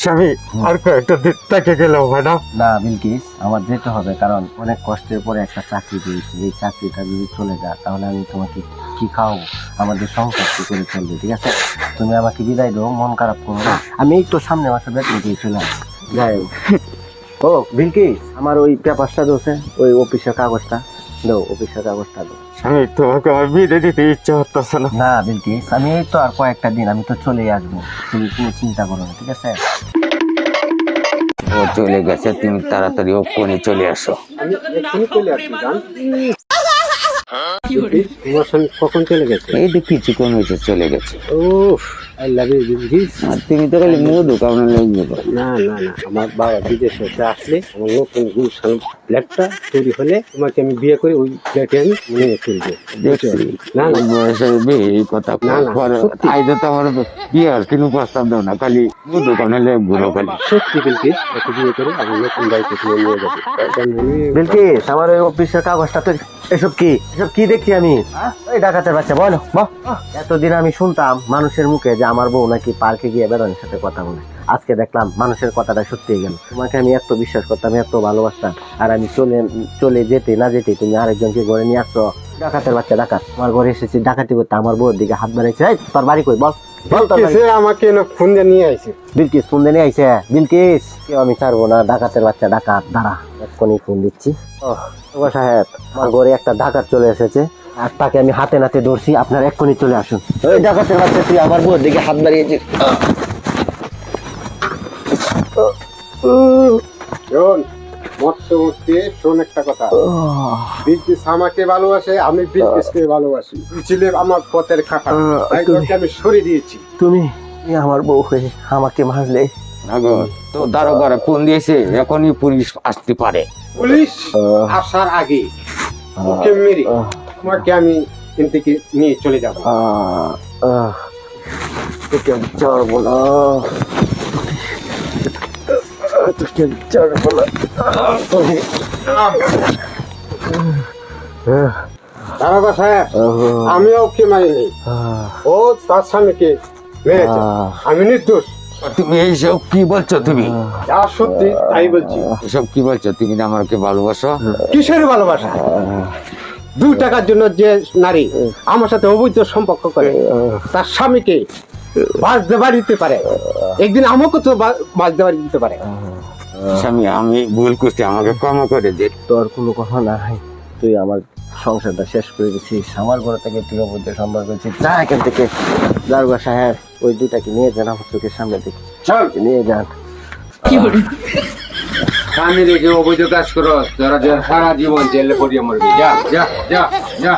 স্বামী আর কয়েকটা দিন থেকে গেলেও হয় না? না বিলকিস, আমার যেতে হবে, কারণ অনেক কষ্টের পরে একটা চাকরি পেয়েছি। এই চাকরিটা যদি চলে যায় তাহলে আমি তোমাকে কি খাওয়াবো, আমাদের সংসার কি করে চলবে? ঠিক আছে, তুমি আমাকে বিদায় দাও, মন খারাপ করো না। আমি এই তো সামনে মাসে বেতন দিয়ে চলে আসি। যাই হোক। ও বিলকিস, আমার ওই পেপারসটা দোষে, ওই অফিসের কাগজটা দাও, অফিসের কাগজটা দাও। স্বামী তোমাকে আমার বিদায় দিতে ইচ্ছা হতেছে না। না বিলকিস, আমি এই তো আর কয়েকটা দিন আমি তো চলেই আসবো, তুমি কোনো চিন্তা করো না, ঠিক আছে? ও চলে গেছে, তুমি তাড়াতাড়ি ওখানে চলে আসো। আমি এক্ষুনি চলে আসছি জান। তোমার স্বামী কখন চলে গেছে? এই তো কিছুক্ষণ হয়েছে চলে গেছে। উফ, আই লাভ ইউ বিলকিস। আর তুমি তো খালি মধু কামনা লেগে না না না, আমার বাবা বিদেশ থেকে আসলে আমার নতুন গুলশান ফ্ল্যাটটা তৈরি হলে তোমাকে আমি বিয়ে করে ওই ফ্ল্যাটে আমি নিয়ে চলে যাবো। দেখছি না না বয়সে এই কথা না, না, সত্যি। আইতে তো আমার বিয়ে আর কোনো প্রস্তাব দাও না, খালি মধু কামনা লেগে ঘুরো খালি। সত্যি বিলকিস, ওকে বিয়ে করে আমি নতুন বাড়িতে তুলে নিয়ে যাবো। বিলকিস, আমার ওই অফিসের কাগজটা তো এসব কি দেখছি আমি? ওই ডাকাতের বাচ্চা, বলো বাহ। এতদিন আমি শুনতাম মানুষের মুখে যে আমার বউ নাকি পার্কে গিয়ে বেড়ানোর সাথে কথা বলে, আজকে দেখলাম মানুষের কথাটা সত্যি গেল। তোমাকে আমি এত বিশ্বাস করতাম, এত ভালোবাসতাম, আর আমি চলে যেতে না যেতে তুমি আরেকজনকে ঘরে নিয়ে আসছো। ডাকাতের বাচ্চা ডাকাত, আমার ঘরে এসেছি ডাকাতি করতে, আমার বউর দিকে হাত বাড়াইছে। এই, তোর বাড়ি কই বল? বল তোর বাড়ি। আমাকে ফোন দিয়ে নিয়ে আইছে। বিলকিস ফোন দিয়ে নিয়ে আইছে? বিলকিস, কেউ আমি ছাড়বো না, ডাকাতের বাচ্চা ডাকাত। দাঁড়া, এক্ষুনি ফোন দিচ্ছি। ও সাহেব, আমার ঘরে একটা ডাকাত চলে এসেছে, আর তাকে আমি হাতে নাতে ধরছি, আপনার এক্ষুনি চলে আসুন। ওই ডাকাতের বাচ্চা, তুই আমার বউর দিকে হাত বাড়িয়েছিস। শোন, মরতে মরতে শোন একটা কথা। বিলকিস আমাকে ভালোবাসে, আমি বিলকিসকে ভালোবাসি। তুই ছিলে আমার পথের খাতা, তাই তোকে আমি সরিয়ে দিয়েছি। তুমি আমার বউ হয়ে আমাকে মারলে? তো দারোগারে ফোন দিয়েছে, এখনই পুলিশ আসতে পারে। পুলিশ আসার আগে ওকে মেরে তোমাকে আমি এখান থেকে নিয়ে চলে যাব। তোকে আমি ছাড়বো না, তোকে আমি ছাড়বো না। দারোগা সাহেব, আমি ওকে মারিনি, ও তার স্বামীকে মেরেছে। আমি নির্দোষ। তুমি এইসব কি বলছো? তুমি যা সত্যি তাই বলছি। এসব কি বলছো? তুমি না আমাকে ভালোবাসো? কিসের ভালোবাসা? 2 টাকার জন্য যে নারী আমার সাথে অবৈধ সম্পর্ক করে, তার স্বামীকে বাঁচতে বাড়ি দিতে পারে, একদিন আমাকে তো বাঁচতে বাড়ি দিতে পারে। স্বামী, আমি ভুল করছি, আমাকে ক্ষমা করে দে। তোর কোনো কথা নাই, তুই আমার সংসারটা শেষ করে দিচ্ছিস, আমার ঘর থেকে তুই অবৈধ সম্পর্ক করছিস। যা এখান থেকে। দারোগা সাহেব, ওই দুটাকে নিয়ে যান আমার চোখের সামনে থেকে, চল নিয়ে যান। স্বামী রেখে অবৈধ কাজ করো, তোরা সারা জীবন জেলে পড়িয়ে মরবি। যা যা যা যা।